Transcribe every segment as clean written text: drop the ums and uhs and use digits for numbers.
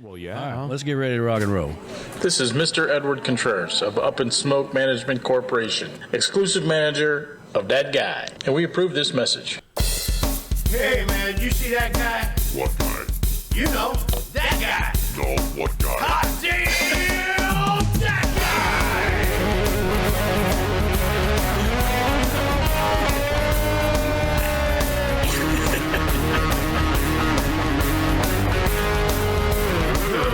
Well, yeah. Let's get ready to rock and roll. This is Mr. Edward Contreras of Up and Smoke Management Corporation, exclusive manager of that guy. And we approve this message. Hey, man, you see that guy? What guy? You know, that guy. No, what guy? Hot damn, that guy.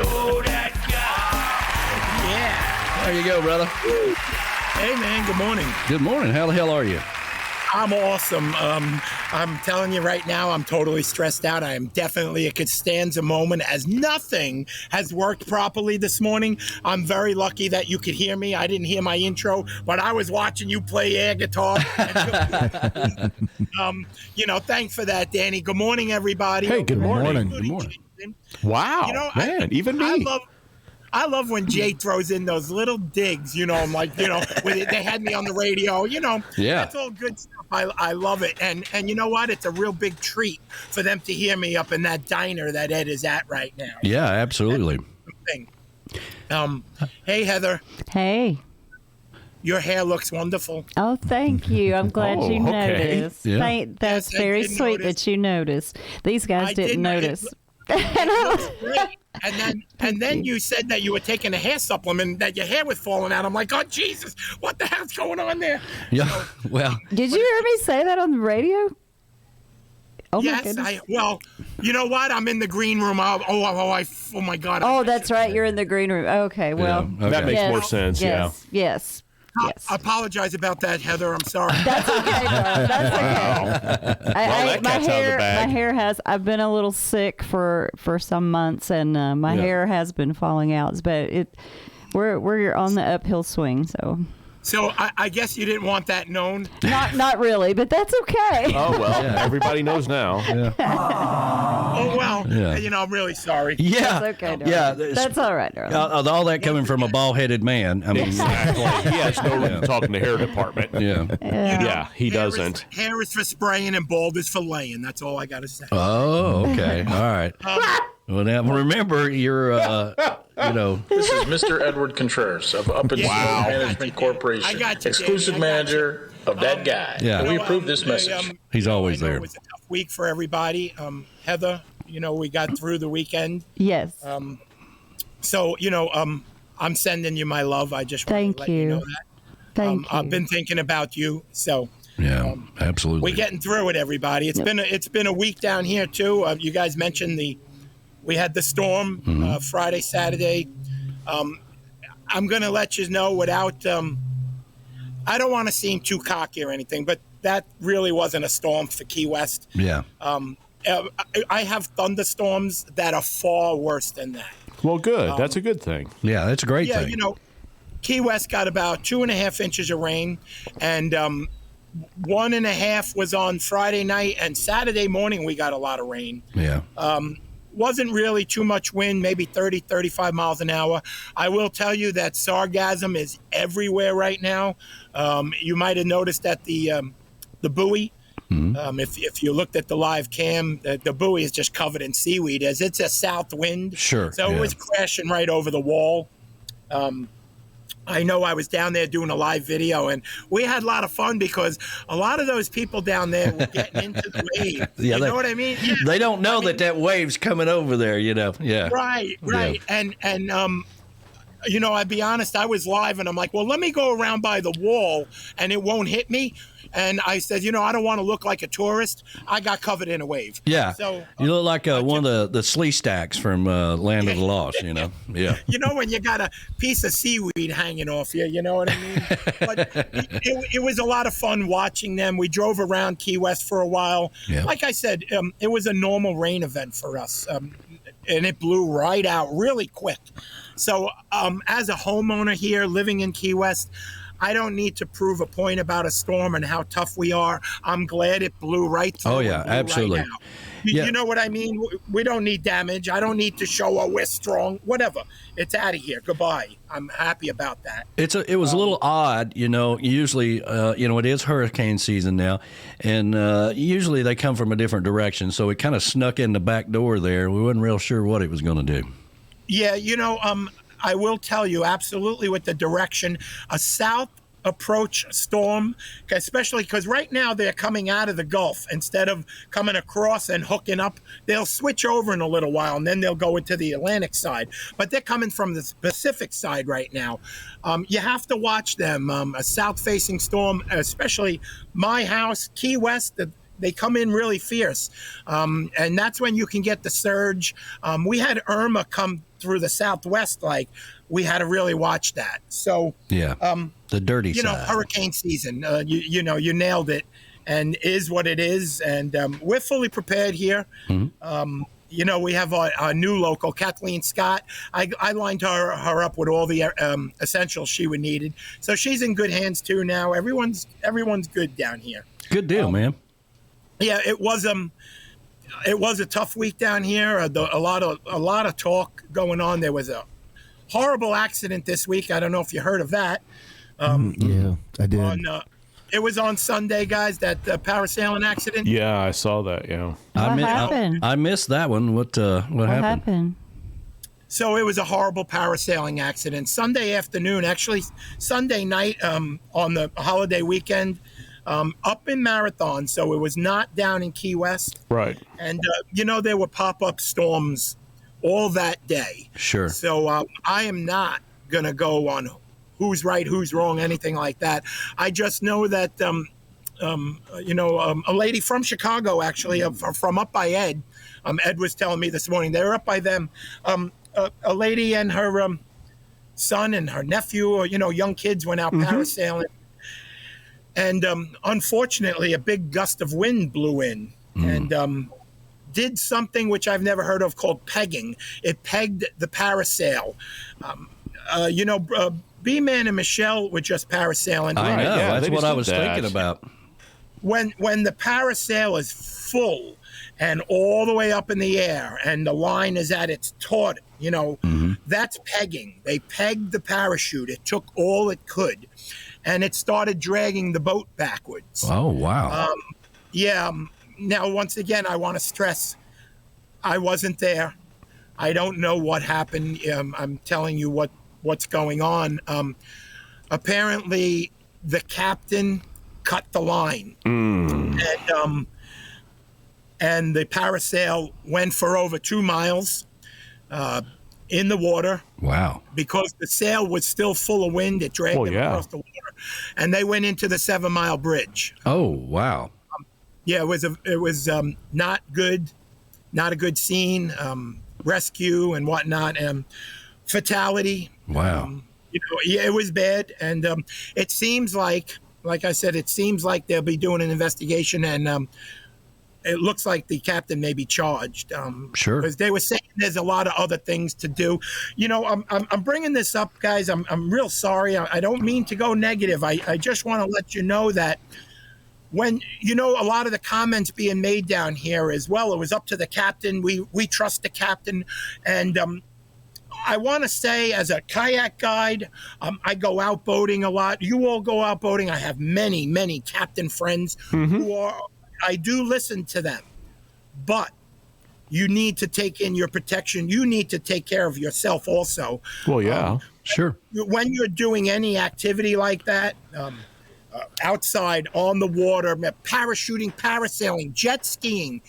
Oh, that guy. Yeah. There you go, brother. Hey, man, good morning. Good morning. How the hell are you? I'm awesome. I'm telling you right now, I'm totally stressed out. I am definitely a Costanza moment, as nothing has worked properly this morning. I'm very lucky that you could hear me. I didn't hear my intro, but I was watching you play air guitar. Thanks for that, Danny. Good morning, everybody. Hey, good morning. Good morning. Wow, man, even me. I love when Jay throws in those little digs, I'm like, when they had me on the radio, Yeah. That's all good stuff. I love it. And you know what? It's a real big treat for them to hear me up in that diner that Ed is at right now. Yeah, absolutely. Hey, Heather. Hey. Your hair looks wonderful. Oh, thank you. I'm glad you okay. noticed. Yeah. That's Yes, I very did sweet notice. that you noticed. These guys I didn't did notice. It looks great. And then you said that you were taking a hair supplement, that your hair was falling out. I'm like, oh, Jesus, what the hell's going on there? Yeah. Well, Did you hear me say that on the radio? Oh, my Yes, goodness. you know what? I'm in the green room. Oh my God. Oh, that's right. You're in the green room. Okay, well. yeah, That okay. makes more sense, Yes. I apologize about that, Heather. I'm sorry. That's okay, bro. That's okay. that cat's out of the bag. My hair has. I've been a little sick for some months, and my hair has been falling out. But we're on the uphill swing, so. So I guess you didn't want that known. Not really, but that's okay. Oh, well, everybody knows now. Oh, well, Yeah. I'm really sorry. Yeah. That's okay, darling. Yeah. That's all right, darling. All that coming from a bald-headed man. I mean, Exactly. He has no room to talk in the hair department. yeah. Yeah, he doesn't. Hair is for spraying and bald is for laying. That's all I got to say. Oh, okay. All right. Well, now remember, you're, This is Mr. Edward Contreras of Up and Smoke Management Corporation, I got you, exclusive Danny. I got manager of that guy. Yeah. And we approve this message. he's always I know there. It was a tough week for everybody. Heather, we got through the weekend. Yes. So, I'm sending you my love. I just want Thank to let you know you. that. Thank you. I've been thinking about you. So Yeah, absolutely. we're getting through it, everybody. It's been a week down here too. You guys mentioned we had the storm Friday, Saturday. I'm going to let you know without. I don't want to seem too cocky or anything, but that really wasn't a storm for Key West. Yeah. I have thunderstorms that are far worse than that. Well, good. That's a good thing. Yeah, that's a great Yeah, thing. Key West got about 2.5 inches of rain, and 1.5 was on Friday night, and Saturday morning we got a lot of rain. Yeah. Wasn't really too much wind, maybe 30, 35 miles an hour. I will tell you that sargassum is everywhere right now. You might have noticed that the buoy, if you looked at the live cam, the buoy is just covered in seaweed as it's a south wind. Sure, So yeah. it was crashing right over the wall. I know I was down there doing a live video, and we had a lot of fun because a lot of those people down there were getting into the wave. Yeah, you know what I mean? Yeah. They don't know that wave's coming over there, Yeah. Right. Yeah. And I'd be honest, I was live, and I'm like, well, let me go around by the wall, and it won't hit me. And I said, I don't want to look like a tourist. I got covered in a wave. Yeah. So you look like one of the slee stacks from Land of the Lost, Yeah. when you got a piece of seaweed hanging off you, you know what I mean? But it was a lot of fun watching them. We drove around Key West for a while. Yeah. Like I said, it was a normal rain event for us, and it blew right out really quick. So as a homeowner here living in Key West, I don't need to prove a point about a storm and how tough we are. I'm glad it blew right through. Oh, yeah, and blew absolutely. Right out. You know what I mean? We don't need damage. I don't need to show, we're strong. Whatever. It's out of here. Goodbye. I'm happy about that. It was a little odd, Usually, it is hurricane season now, and usually they come from a different direction. So it kind of snuck in the back door there. We wasn't real sure what it was going to do. Yeah, I will tell you absolutely with the direction, a south approach storm, especially because right now they're coming out of the Gulf instead of coming across and hooking up. They'll switch over in a little while and then they'll go into the Atlantic side. But they're coming from the Pacific side right now. You have to watch them. A south-facing storm, especially my house, Key West. They come in really fierce, and that's when you can get the surge. We had Irma come through the Southwest, we had to really watch that. So the dirty side. Hurricane season. You nailed it, and is what it is, and we're fully prepared here. Mm-hmm. We have our new local, Kathleen Scott. I lined her up with all the essentials she would needed, so she's in good hands too now. Everyone's good down here. Good deal, man. Yeah, it was a tough week down here. A lot of talk going on. There was a horrible accident this week. I don't know if you heard of that. Yeah, I did. It was on Sunday, guys. That parasailing accident. Yeah, I saw that. Yeah. What happened? I missed that one. What happened? So it was a horrible parasailing accident. Sunday afternoon, actually Sunday night, on the holiday weekend. Up in Marathon, so it was not down in Key West. Right. And, there were pop-up storms all that day. Sure. So I am not going to go on who's right, who's wrong, anything like that. I just know that, a lady from Chicago, actually, from up by Ed, Ed was telling me this morning, they were up by them, a lady and her son and her nephew, or, young kids went out parasailing. And unfortunately, a big gust of wind blew in and did something which I've never heard of called pegging. It pegged the parasail. B-Man and Michelle were just parasailing. I know. Yeah, that's they what just I did was that. thinking about. When the parasail is full and all the way up in the air and the line is at its taut, that's pegging. They pegged the parachute. It took all it could. And it started dragging the boat backwards. Oh, wow. Now, once again, I want to stress, I wasn't there. I don't know what happened. I'm telling you what's going on. Apparently, the captain cut the line. And the parasail went for over 2 miles in the water. Wow. Because the sail was still full of wind. It dragged them across the water. And they went into the 7 Mile Bridge. Oh, wow. It was not good, not a good scene. Rescue and whatnot, fatality. Wow. It was bad, and it seems like I said, it seems like they'll be doing an investigation, and it looks like the captain may be charged. Sure. Because they were saying there's a lot of other things to do. I'm bringing this up, guys. I'm real sorry. I don't mean to go negative. I just want to let you know that when, a lot of the comments being made down here as well, it was up to the captain. We trust the captain. And I want to say, as a kayak guide, I go out boating a lot. You all go out boating. I have many, many captain friends who are... I do listen to them, but you need to take in your protection. You need to take care of yourself also. Well, yeah, sure. When you're doing any activity like that, outside, on the water, parachuting, parasailing, jet skiing,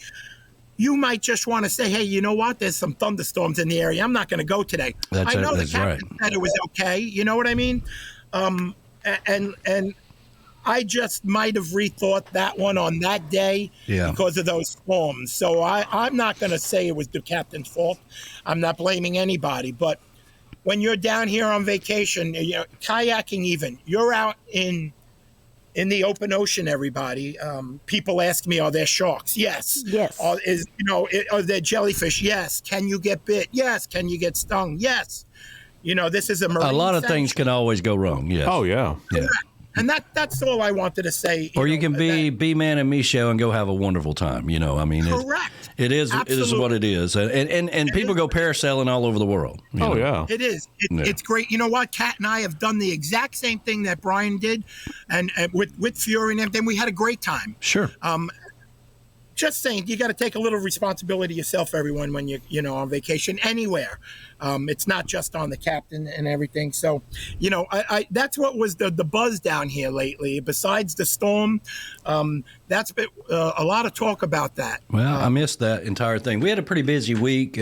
you might just want to say, hey, you know what? There's some thunderstorms in the area. I'm not going to go today. I know the captain said it was okay. You know what I mean? And I just might have rethought that one on that day because of those storms. So I'm not going to say it was the captain's fault. I'm not blaming anybody. But when you're down here on vacation, kayaking even, you're out in the open ocean, everybody. People ask me, are there sharks? Yes. Yes. Are there jellyfish? Yes. Can you get bit? Yes. Can you get stung? Yes. This is a marine A lot of sanctuary. things can always go wrong, yes. Oh, yeah. Yeah. And that's all I wanted to say. Or you can be B-Man and Michelle and go have a wonderful time. Correct. It is what it is. And people go parasailing all over the world. Yeah. It is. It's great. You know what? Kat and I have done the exact same thing that Brian did, and with Fury and everything. We had a great time. Sure. just saying, you got to take a little responsibility yourself, everyone, when you know, on vacation anywhere. It's not just on the captain and everything. So, you know, I that's what was the buzz down here lately. Besides the storm, that's been a lot of talk about that. Well, I missed that entire thing. We had a pretty busy week.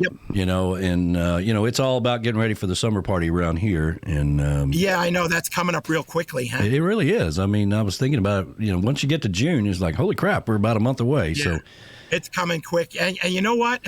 Yep. You know, and you know, it's all about getting ready for the summer party around here. And yeah, I know that's coming up real quickly, huh? it really is. I mean, I was thinking about, you know, once you get to June, it's like, holy crap, we're about a month away. Yeah. So it's coming quick. And you know what?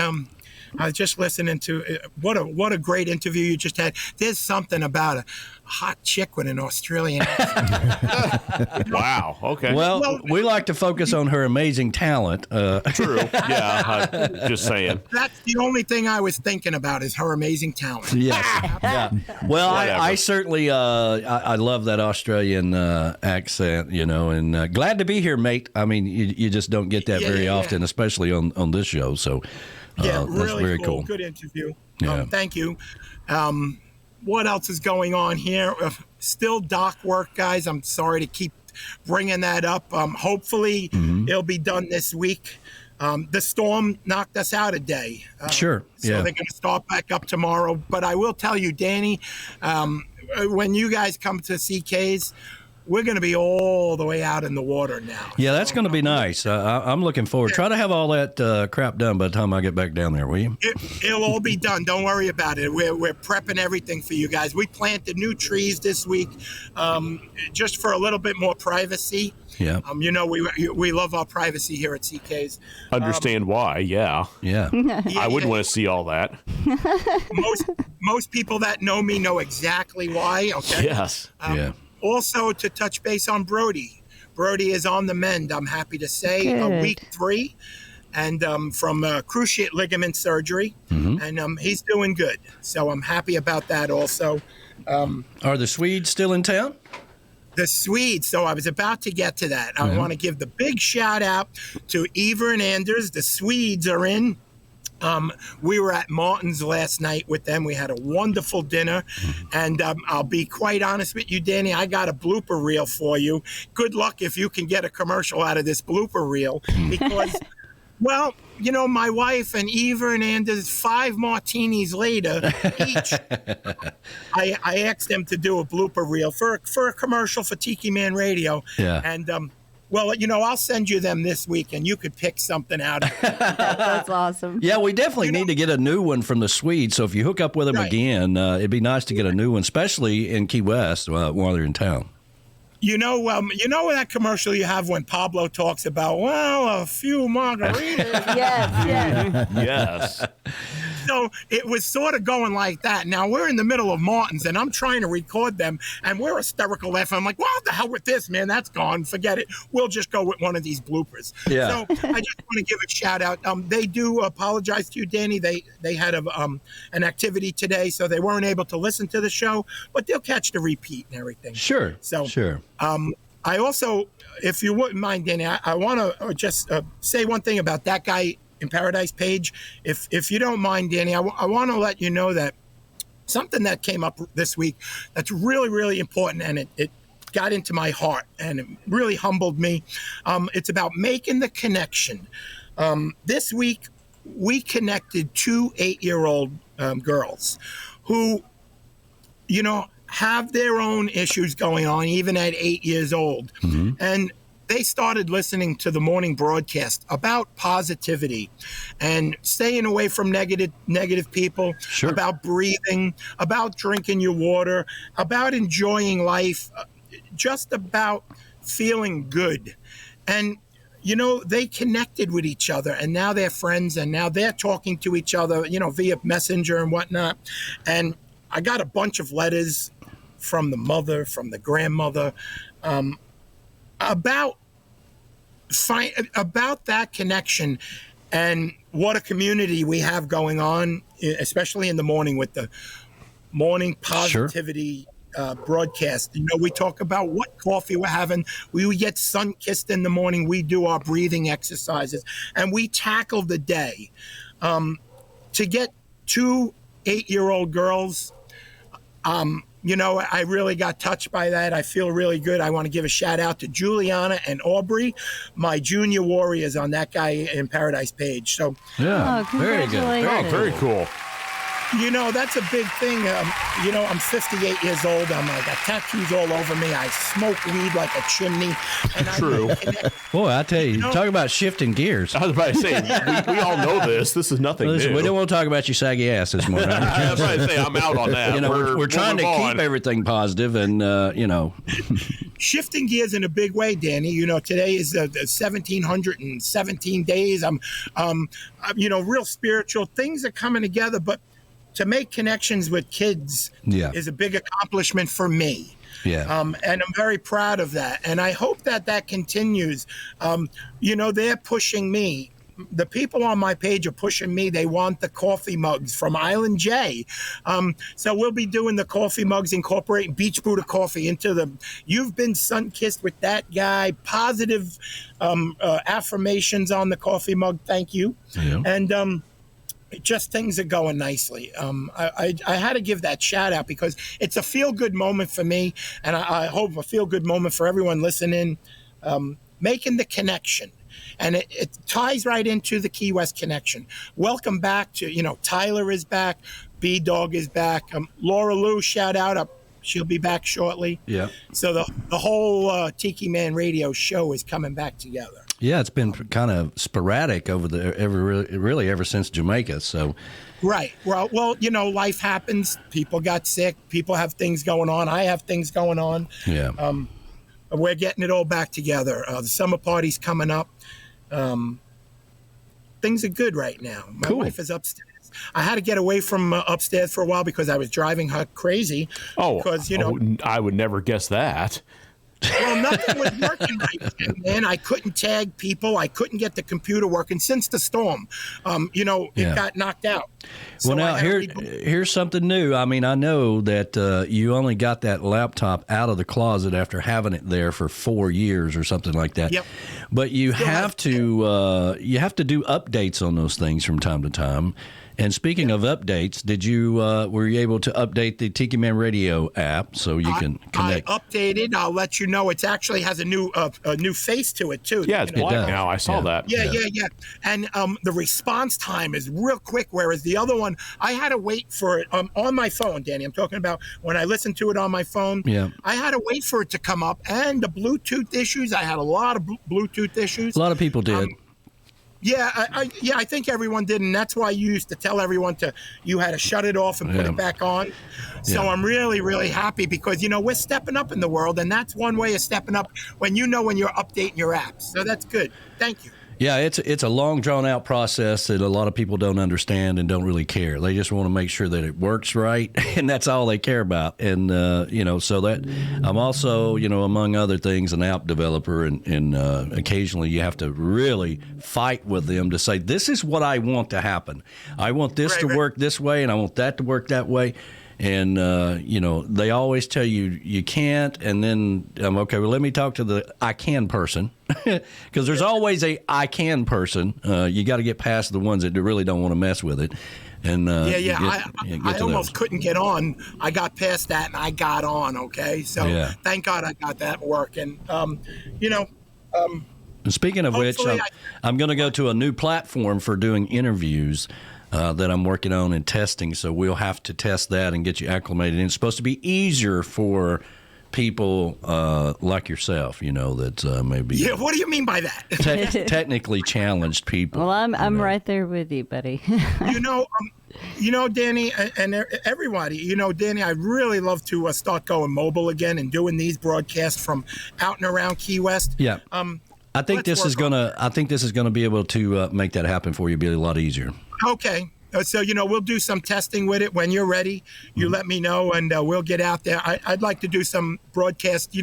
I was just listening to what a great interview you just had. There's something about a hot chick with an Australian accent. Wow. Okay. well, we like to focus on her amazing talent. True. Yeah. Just saying. That's the only thing I was thinking about is her amazing talent. Yes. Yeah. Well, I certainly I love that Australian accent, you know, and glad to be here, mate. I mean, you just don't get that very often, especially on this show. So yeah, that's really very cool. Good interview. Yeah. Thank you. What else is going on here? Still dock work, guys. I'm sorry to keep bringing that up. Hopefully it'll be done this week. The storm knocked us out a day. Sure. So Yeah. they're going to start back up tomorrow. But I will tell you, Danny, when you guys come to CK's, we're going to be all the way out in the water now. Yeah, that's going to be nice. I'm looking forward. Try to have all that crap done by the time I get back down there, will you? It'll all be done. Don't worry about it. We're prepping everything for you guys. We planted new trees this week just for a little bit more privacy. Yeah. You know, we love our privacy here at CK's. Understand why? Yeah. Yeah. I wouldn't want to see all that. Most people that know me know exactly why. Okay. Yes. Yeah. Also, to touch base on Brody. Brody is on the mend, I'm happy to say, Good. week 3, and from cruciate ligament surgery, and he's doing good. So I'm happy about that also. Are the Swedes still in town? The Swedes, so I was about to get to that. I want to give the big shout out to Eva and Anders. The Swedes are in. We were at Martin's last night with them. We had a wonderful dinner. And I'll be quite honest with you, Danny, I got a blooper reel for you. Good luck if you can get a commercial out of this blooper reel. Because, well, you know, my wife and Eva and Anders, 5 martinis later, each, I asked them to do a blooper reel for a commercial for Tiki Man Radio. Yeah. And, well, you know, I'll send you them this week, and you could pick something out. That's awesome. Yeah, we definitely need to get a new one from the Swedes. So if you hook up with them again, it'd be nice to get a new one, especially in Key West while they're in town. You know that commercial you have when Pablo talks about, well, a few margaritas. Yes. Yes. So it was sort of going like that. Now we're in the middle of Martin's, and I'm trying to record them, and we're hysterical laughing. I'm like, well, what the hell with this, man? That's gone. Forget it. We'll just go with one of these bloopers. Yeah. So I just want to give a shout out. They do apologize to you, Danny. They had an activity today, so they weren't able to listen to the show, but they'll catch the repeat and everything. Sure. So sure. I also, if you wouldn't mind, Danny, I want to just say one thing about that guy in Paradise page. If you don't mind, Danny, I want to let you know that something that came up this week that's really, really important, and it got into my heart, and it really humbled me. It's about making the connection. This week, we connected 2 8-year-old girls who, you know, have their own issues going on, even at 8 years old. And they started listening to the morning broadcast about positivity and staying away from negative people, about breathing, about drinking your water, about enjoying life, just about feeling good. And, you know, they connected with each other, and now they're friends, and now they're talking to each other, you know, via Messenger and whatnot. And I got a bunch of letters from the mother, from the grandmother, about that connection and what a community we have going on, especially in the morning with the morning positivity broadcast. You know, we talk about what coffee we're having. We get sun-kissed in the morning. We do our breathing exercises, and we tackle the day. To get 2 8-year-old girls, I really got touched by that. I feel really good. I want to give a shout out to Juliana and Aubrey, my junior warriors on that guy in Paradise page. So, Yeah, very good. Oh, very cool. That's a big thing. I'm 58 years old. I got tattoos all over me. I smoke weed like a chimney. And True. Boy, I tell you, talk about shifting gears. I was about to say, we all know this. This is nothing Listen, new. we don't want to talk about your saggy ass this morning. I was about to say, I'm out on that. We're trying to keep everything positive, and shifting gears in a big way, Danny. Today is 1,717 days. I'm real spiritual. Things are coming together, but to make connections with kids is a big accomplishment for me. Yeah. And I'm very proud of that. And I hope that continues. They're pushing me. The people on my page are pushing me. They want the coffee mugs from Island J. So we'll be doing the coffee mugs, incorporating Beach Buddha coffee into the You've Been Sun-Kissed with That Guy, positive affirmations on the coffee mug. Thank you. Yeah. And just things are going nicely. I had to give that shout out because it's a feel-good moment for me, and I hope a feel-good moment for everyone listening, making the connection. And it ties right into the Key West connection. Welcome back to, Tyler is back, B-Dog is back, Laura Lou, shout out. She'll be back shortly. Yeah. So the whole Tiki Man Radio show is coming back together. Yeah, it's been kind of sporadic ever since Jamaica. So, right. Well, life happens. People got sick. People have things going on. I have things going on. Yeah. We're getting it all back together. The summer party's coming up. Things are good right now. My wife is upstairs. I had to get away from upstairs for a while because I was driving her crazy. Because I would never guess that. Well, nothing was working right then, man. I couldn't tag people. I couldn't get the computer working since the storm. It got knocked out. Well, now here's something new. I mean, I know that you only got that laptop out of the closet after having it there for 4 years or something like that. Yep. But you have to do updates on those things from time to time. And speaking of updates, were you able to update the Tiki Man Radio app so you can connect? I updated. I'll let you know. It actually has a new face to it too. Yeah, it's black now. I saw that. Yeah. And the response time is real quick, whereas the other one, I had to wait for it on my phone, Danny. I'm talking about when I listened to it on my phone. Yeah. I had to wait for it to come up. And the Bluetooth issues, I had a lot of Bluetooth issues. A lot of people did. I think everyone did, and that's why you used to tell everyone you had to shut it off and put it back on. So I'm really, really happy because, we're stepping up in the world, and that's one way of stepping up when you're updating your apps. So that's good. Thank you. Yeah, it's a long, drawn-out process that a lot of people don't understand and don't really care. They just want to make sure that it works right, and that's all they care about. And, so that I'm also, among other things, an app developer, and occasionally you have to really fight with them to say, this is what I want to happen. I want this to work this way, and I want that to work that way. And, they always tell you can't. And then, okay, well, let me talk to the I can person. Because there's always a I can person. You got to get past the ones that really don't want to mess with it. And I almost couldn't get on. I got past that and I got on, okay? So thank God I got that working. Speaking of which, I'm going to go to a new platform for doing interviews that I'm working on and testing. So we'll have to test that and get you acclimated. And it's supposed to be easier for people like yourself, that maybe. Yeah, what do you mean by that? Technically challenged people. Well, I'm right there with you, buddy. Danny, and everybody, Danny, I'd really love to start going mobile again and doing these broadcasts from out and around Key West. Yeah. I think this is gonna be able to make that happen for you. be a lot easier. Okay. So, we'll do some testing with it. When you're ready, you let me know, and we'll get out there. I'd like to do some broadcast.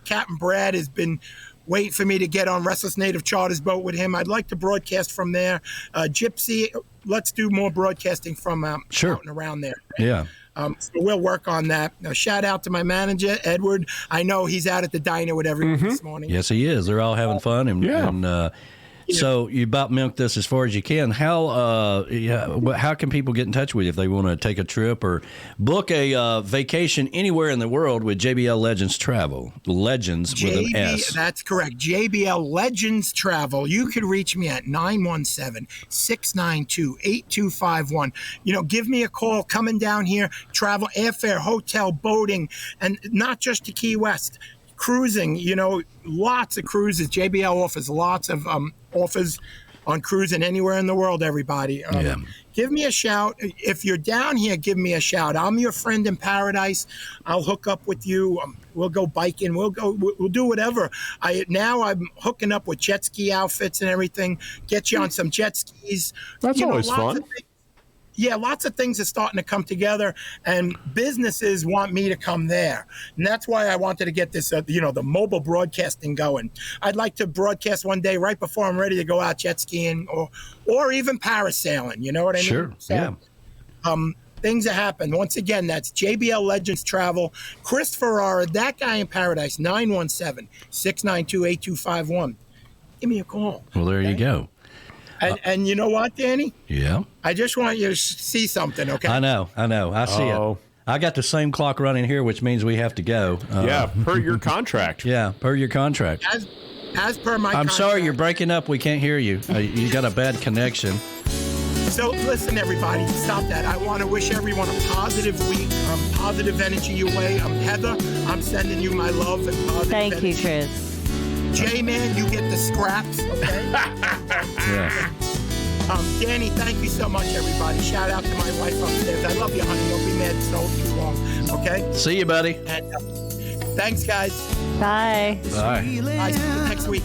Captain Brad has been waiting for me to get on Restless Native Charter's boat with him. I'd like to broadcast from there. Gypsy, let's do more broadcasting from out and around there. Yeah. So we'll work on that. Shout out to my manager, Edward. I know he's out at the diner with everyone this morning. Yes, he is. They're all having fun. And So you about milk this as far as you can. How can people get in touch with you if they want to take a trip or book a vacation anywhere in the world with JBL Legends Travel? Legends with an S. That's correct. JBL Legends Travel. You could reach me at 917-692-8251. Give me a call. Coming down here, travel, airfare, hotel, boating, and not just to Key West. Cruising, lots of cruises. JBL offers lots of offers on cruising anywhere in the world, everybody. Give me a shout. If you're down here, give me a shout. I'm your friend in paradise. I'll hook up with you. We'll go biking. We'll do whatever. I'm hooking up with jet ski outfits and everything. Get you on some jet skis. That's always fun. Lots of things are starting to come together, and businesses want me to come there. And that's why I wanted to get this, the mobile broadcasting going. I'd like to broadcast one day right before I'm ready to go out jet skiing or even parasailing. You know what I mean? Sure, So, things that happen. Once again, that's JBL Legends Travel. Chris Ferrara, that guy in paradise, 917-692-8251. Give me a call. Well, there you go. And you know what, Danny? Yeah. I just want you to see something, okay? I know. I see it. I got the same clock running here, which means we have to go. Per your contract. Yeah, per your contract. As per my I'm contract. sorry, you're breaking up. We can't hear you. You got a bad connection. So listen, everybody, stop that. I want to wish everyone a positive week, positive energy your way. Heather, I'm sending you my love and positive Thank energy. you, Chris. J-Man, you get the scraps, okay? Yeah. Danny, thank you so much, everybody. Shout out to my wife upstairs. I love you, honey. Don't be mad so too long, okay? See you, buddy. And thanks, guys. Bye. Bye. Bye. See you next week.